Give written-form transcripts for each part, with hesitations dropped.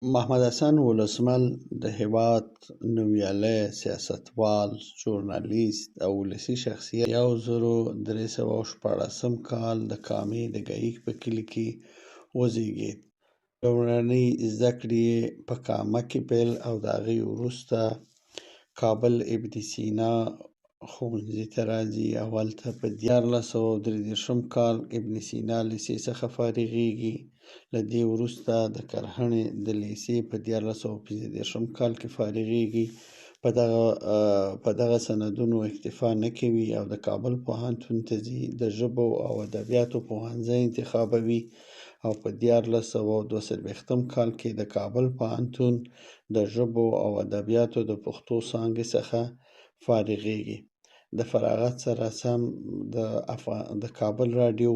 محمد حسن ولسمل د هېواد نومیالی سیاستوال، ژورنالیست او ولسي شخصیت 1314 کال د کامې د ګایک په کلي کې وزیږید. لومړنۍ زده کړې یې په کامه کې پیل او د هغې وروسته کابل ابن سینا ښوونځي ته راځي. هلته په 1433 کال ابن سینا لیسې څخه فارغېږي. له دې وروسته د کرهڼې د لیسې په 1435 کال کې فارغېږي. په دغه سندونو اکتفا نه کوي او د کابل پوهنتون ته ځي. د ژبو او ادبیاتو پوهنځی انتخابوي او په 1442 کال کې د کابل پوهنتون د ژبو او ادبیاتو د پښتو څانګې څخه فارغېږي. د فراغت سره سم د کابل راډیو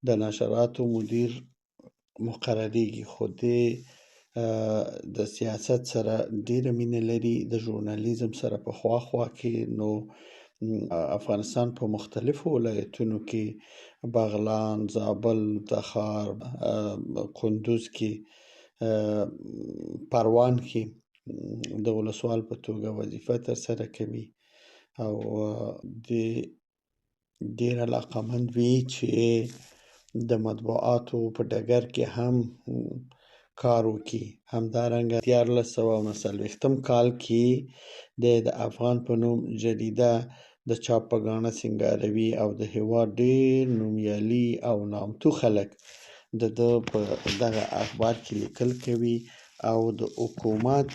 د نشراتو مدیر مقرریږي، خو دی د سیاست سره ډیره مینه لري. د ژورنالیزم سره په خوا کې نو افغانستان په مختلفو ولایتونو کې بغلان، زابل، تخار، کندوز کې، پروان کې د ولسوال په توګه وظیفه ترسره کوي او ډیر علاقمند وي چې د مطبوعاتو په ډګر کې هم کار وکړي. همدارنګه 1439 کال کې د افغان په نوم جریده د چاپ په ګاڼه سینګاروي او د هېواد ډېر نومیالي او نامتو خلک د ده په دغه اخبار کې لیکل کوي او د حکومت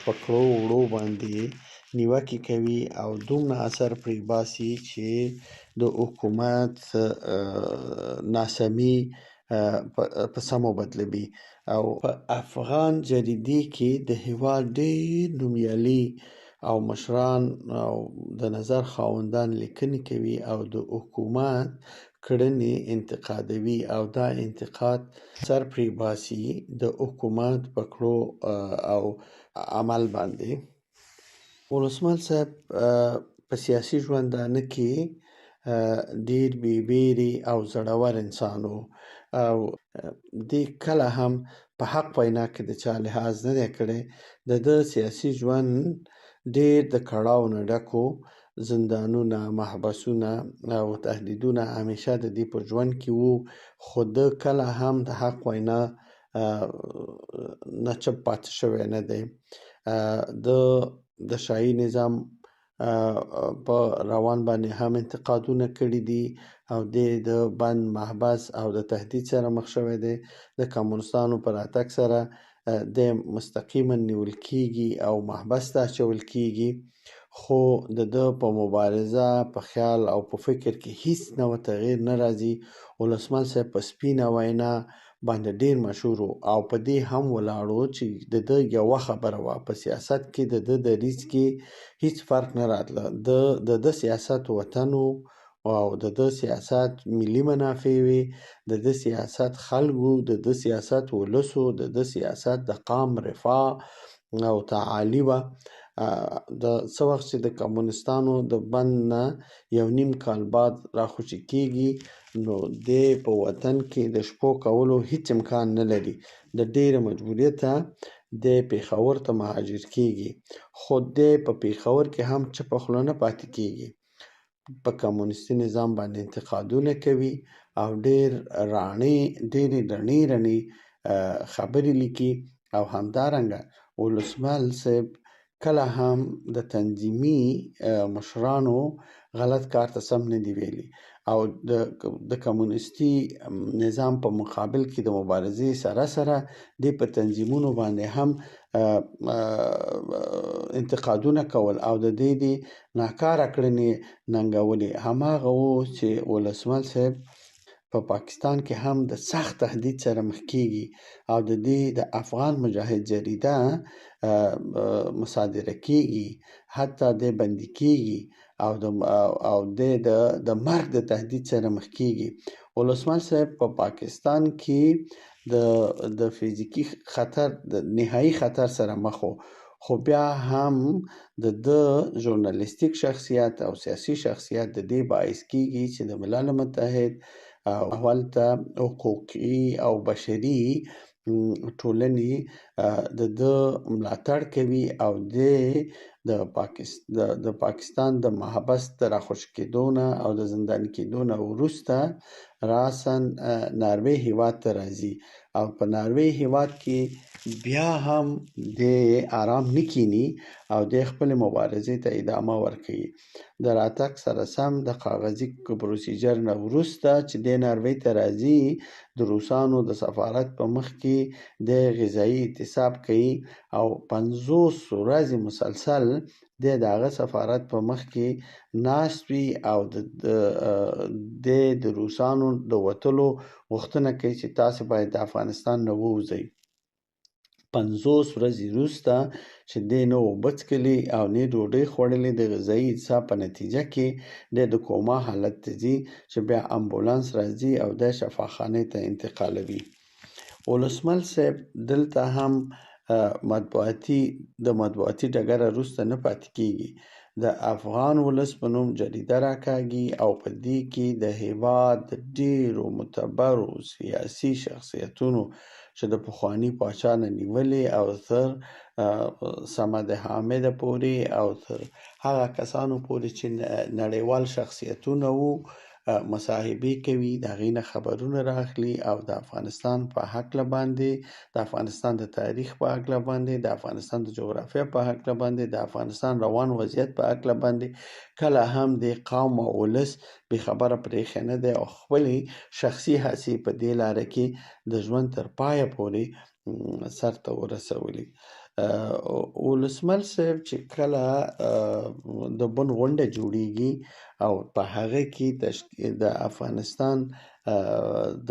په کړو وړو باندې نیوکې کوي او دومره اثر پرې باسي چې د حکومت ناسمي په سمو بدلوي. او په افغان جریدې کې د هېواد ډېر نومیالي او مشران او د نظر خاوندان لیکنې کوي او د حکومت کړنې انتقادوي او دا انتقاد سر پرې باسي د حکومت په کړو او عمل باندې. ولسمل صاحب په سیاسي ژوندانه کې ډیر بې بیرې او زړور انسان و او دی کله هم په حق وینا کې د چا لحاظ نه دی کړی. د ده سیاسي ژوند ډیر د کړاو نه ډک و. زندانونه، محبسونه او تهدیدونه همیشه د دې په ژوند کې وو، خو ده کله هم د حق وینا نه چپ پاتې شوی نه دی. د شاهي نظام په روان باندې هم انتقادونه کړي دي او د بند، محبس او د تهدید سره مخ شوی دی. د کمونستانو په راتګ سره د مستقیما نیول کیږي او محبس ته اچول کیږي، خو د ده په مبارزه، په خیال او په فکر کې هیڅ نوع تغییر نه راځي. ولسمل صاحب په سپینه وینا باندې ډیر مشهور او په دې هم ولاړو چې د ده یوه خبره وه، په سیاست کې د ده دریځ کې هیڅ فرق نه راتله. د ده سیاست وطن او د ده سیاست ملي منافع وي، د ده سیاست خلکو، د ده سیاست ولسو، د ده سیاست د قام رفاه او تعالي وه. د څه وخت چې د کمونستانو د بند نه 1.5 کال بعد راخوشي کیږي، نو دی په وطن کې د شپو کولو هیڅ امکان نه لري. د ډیره مجبوریته دی پېښور ته مهاجر کیږي، خو دی په پېښور کې هم چپه خوله نه پاتې کیږي. په کمونستي نظام باندې انتقادونه کوي او ډیرې رڼې خبرې لیکي. او همدارنګه ولسمل صاحب کله هم د تنظیمي مشرانو غلط کار ته سم نه دی ویلي او د کمونستي نظام په مقابل کې د مبارزې سره دی په تنظیمونو باندې هم انتقادونه کول او د دې ناکاره کړنې ننګولې. هماغه و چې ولسمل صاحب په پاکستان کې هم د سخت تهدید سره مخ کیږي او د دې د افغان مجاهد جریده مصادره کیږي، حتی د بندي کیږي او د مرګ د تهدید سره مخ کیږي. ولسمل صاحب په پاکستان کې د فزیکی خطر، د نهایی خطر سره مخ و، خو بیا هم د ژورنالیستیک شخصیت او سیاسي شخصیت د دې باعث کیږي چې د ملل متحد هلته حقوقي او بشري ټولنې د ده ملاتړ کوي او د پاکستان د محبس د راخوشي کېدو نه او د زنداني کېدو نه وروسته راساً ناروې هېواد ته راځي او په ناروې هېواد کې بیا هم د آرام نه کینی او د خپل مبارزې ته ادامه ورکوي. د راتګ سره سم د کاغذي پروسیجر نه وروسته چې د ناروې ته راځي د روسانو د سفارت په مخ کې د غذایی اعتصاب کوي او 50 ورځې مسلسل د هغه سفارت په مخ کې ناست وي او د روسانو د وتلو غوښتنه کوي چې تاسو باید د افغانستان نه ووځئ. 50 ورځې وروسته چې دی نه اوبه څښلي او نه ډوډۍ خوړلې د غذایي اعتصاب په نتیجه کې د کوما حالت ته ځي چې بیا امبولانس راځي او د شفاخانې ته انتقالوي. ولسمل صاحب دلته هم مطبوعاتي ډګره وروسته نه پاتې کیږي. د افغان ولس په نوم جریده راکاږي او په دې کې د هېواد د ډېرو معتبرو سیاسي شخصیتونو چې د پخواني پاچا نه نیولې او تر صمد حامده پورې او تر هغه کسانو پورې چې نړیوال شخصیتونه وو مصاحبې کوي، د هغې نه خبرونه راخلي او د افغانستان په هکله باندې، د افغانستان د تاریخ په هکله باندې، د افغانستان د جغرافیه په هکله باندې، د افغانستان روان وضعیت په هکله باندې کله هم د قوم او ولس بې خبره پرېښی نه دی او خپلې شخصي هڅې په دې لاره کې د ژوند تر پایه پورې سرته ورسولي. ولسمل صاحب چې کله د بن غونډه جوړیږي او په هغه کې د افغانستان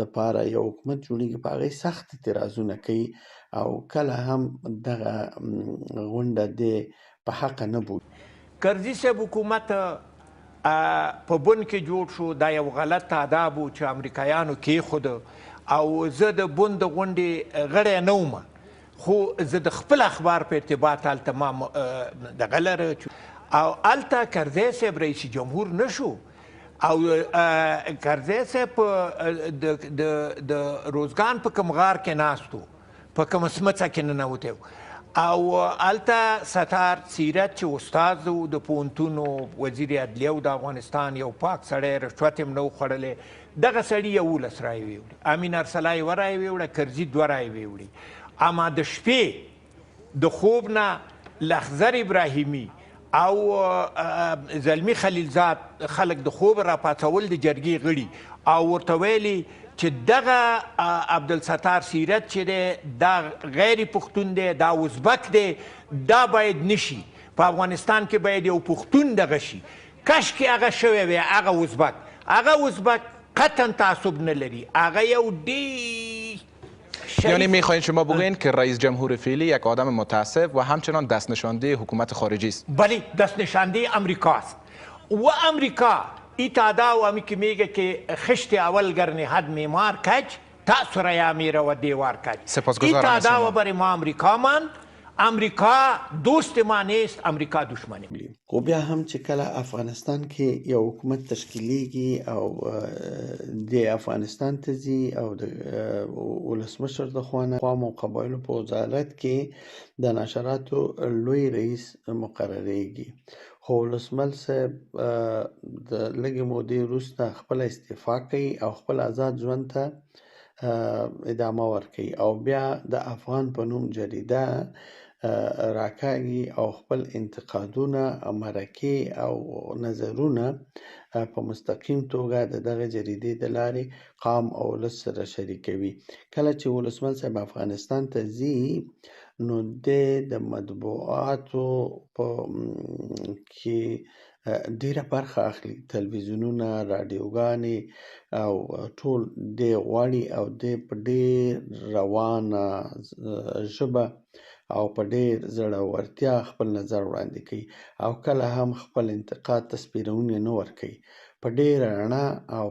د پاره یو حکومت جوړیږي، په هغه سخت اعتراضونه کوي او کله هم دغه غونډه د په حق نه بولي. کرزي صاحب حکومت په بن کې جوړ شو، دا یو غلط آداب و چې امریکایانو کېښود او زه د بن د غونډې غړی نه وم، خو زه د خپل اخبار په ارتباط هلته ما دغه لره او هلته کرزی صاحب رئیس جمهور نه شو او کرزی صاحب د روزګان په کوم غار کې ناست و، په کومه سمڅه کې ننوتی و او هلته ستار سیرت چې استاد و د پوهنتون وزیر عدلیه و د افغانستان، یو پاک سړی، رشوت یې نه و خوړلی، دغه سړي 11 رایې ویوړې، امین ارسلا 1 رایې ویوړه، کرزي 2 رایې ویوړې. اما د شپې د خوب نه لخزر ابراهیمي او زلمی خلیلزاد خلک د خوب را پاڅول د جرګې غړي او ورته ویلي چې دغه عبدالستار سیرت چې دی دا غیر پښتون دی، دا ازبک دی، دا باید نشي، په افغانستان کې باید یو پښتون دغه شي. کاشکې هغه شوی وی، هغه ازبک قطعا تعصب نه لري، هغه یو ډېر یعنی میخواین شما بگوین که رئیس جمهور فعلی یک آدم متعصب و همچنان دست نشانده حکومت خارجی است؟ بله، دست نشانده امریکاست و امریکا ای تادا و همی که میگه که خشت اولگر نهد میمار کج تأثیر یا میره و دیوار کج. سپاسگزارم. ای تادا و برای ما امریکا من، امریکا دوست ما نیست، امریکا دشمنی. خو بیا هم چې کله افغانستان کې یو حکومت تشکیلیږي او د افغانستان ته ځي او د ولسمشر د خوا قوم او قبایلو په وزارت کې د نشراتو لوی رئیس مقرریږي، خو ولسمل صاحب د لږې مودې وروسته خپله استعفا کوي او خپل آزاد ژوند ته ادامه ورکوي او بیا د افغان په نوم جریده راکاږي او خپل انتقادونه، مرکې او نظرونه په مستقیم توګه د دغه جریدې د لارې قوم او ولس سره شریکوي. کله چې ولسمل صاحب افغانستان ته ځي نو د مطبوعاتو په کې ډیره برخه اخلي، تلویزیونونه، راډیوګانې او ټول دی غواړي او دی په ډېر روانه ژبه او په ډېر زړورتیا خپل نظر وړاندې کوي او کله هم خپل انتقاد ته سپېرونې نه ورکوي، په ډېره رڼا او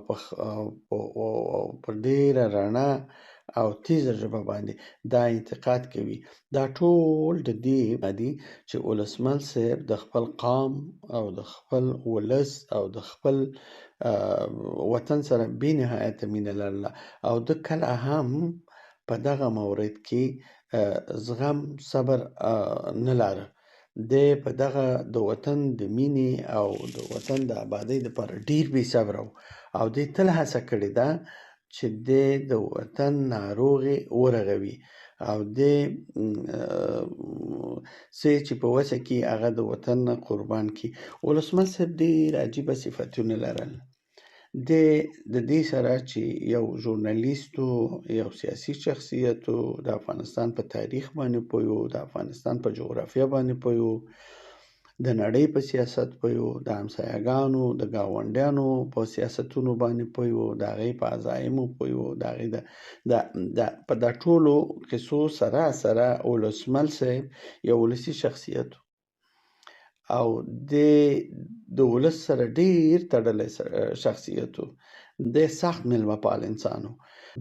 په ډېره رڼا او تیزه ژبه باندې دا انتقاد کوي. دا ټول د دې باندې چې ولسمل صاحب د خپل قوم او د خپل ولس او د خپل وطن سره بې نهایته مینه لرله او د کله هم په دغه مورد کې زغم صبر نه لاره. دی په دغه د وطن د مینې او د وطن د آبادۍ دپاره ډېر بې صبره او دی تل هڅه کړې ده چې دی د وطن ناروغې ورغوي او دی څه چې په وسه کې هغه د وطن نه قربان کړي. ولسمشر صاحب ډېر عجیبه صفتونه لرل. دی د دې سره چې یو ژورنالیست و، یو سیاسي شخصیت و، د افغانستان په تاریخ باندې پوه و، د افغانستان په جغرافیه باندې پوه و، د نړۍ په سیاست پوه و، د همسایه‌ګانو د ګاونډیانو په سیاستونو باندې پوه و، د هغې په عزایمو پوه و، د هغې په دا ټولو قصو سره ولسمل صاحب یو ولسي شخصیت و او د ولس سره ډېر تړلی شخصیت و. دی سخت میلمه پال انسان و.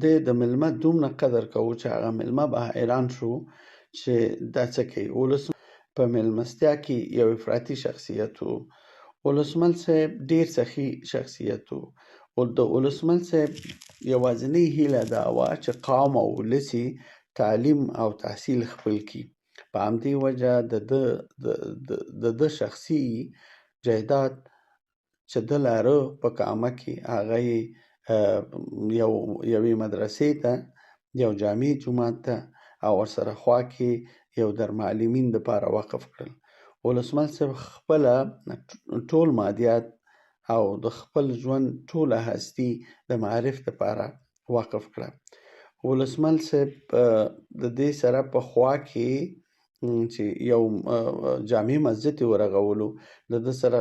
دی د میلمه دومره قدر کوو چې هغه میلمه به حیران شو چې دا څه کوي. په میلمستیا کې یو افراطي شخصیت و. ولسمل صاحب ډېر سخي شخصیت و. د ولسمل صاحب یوازینۍ هیله دا وه چې قوم او ولس تعلیم او تحصیل خپل کړي. په همدې وجه د ده شخصي جایداد چې ده لاره په کامه کې هغه یې یوې مدرسې ته، یو جامع جومات ته او ورسره خوا کې یو درمعلمین دپاره وقف کړل. ولسمل صاحب خپله ټول مادیات او د خپل ژوند ټوله هستي د معارف دپاره وقف کړه. ولسمل صاحب د دې سره په خوا کې چې یو جامع مسجد یې ورغولو، د ده سره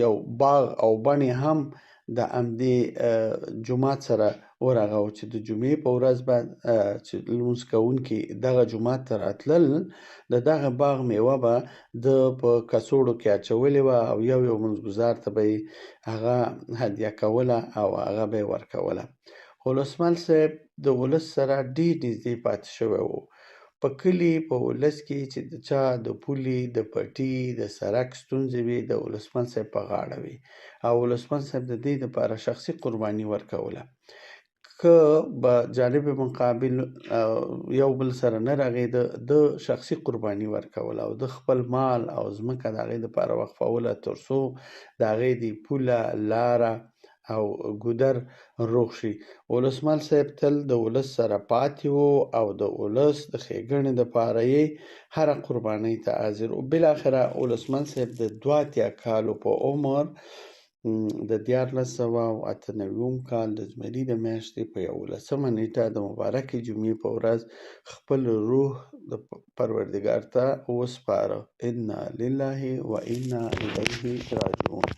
یو باغ او بڼې هم د همدې جومات سره ورغو چې د جمعې په ورځ به چې لمونځ کوونکي دغه جومات ته راتلل، د دغه باغ میوه به ده په کڅوړو کې اچولې وه او یو لمونځګزار ته به یې هغه هدیه کوله او هغه به یې ورکوله. ولسمل صاحب د ولس سره ډېر نږدې پاتې شوی و. په کلي په ولس کې چې د چا د پولې، د پټي، د سړک ستونزې وي، د ولسمل صاحب په غاړه وي او ولسمل صاحب د دې دپاره شخصي قرباني ورکوله. که به جانب مقابل یو بل سره نه رغېده، د شخصي قرباني ورکوله او د خپل مال او ځمکه د هغې دپاره وقفوله تر څو د هغې د پوله، لاره او ګودر روغ شي. ولسمل صاحب تل د ولس سره پاتې و او د ولس د ښېګڼې دپاره یې هره قربانۍ ته حاضر و. بالاخره ولسمل صاحب د 82 کالو په عمر د 1498 کال د زمري د میاشتې په 11 نیټه د مبارکې جمعې په ورځ خپل روح د پروردګار ته وسپاره. انا لله و انا الیه راجعون.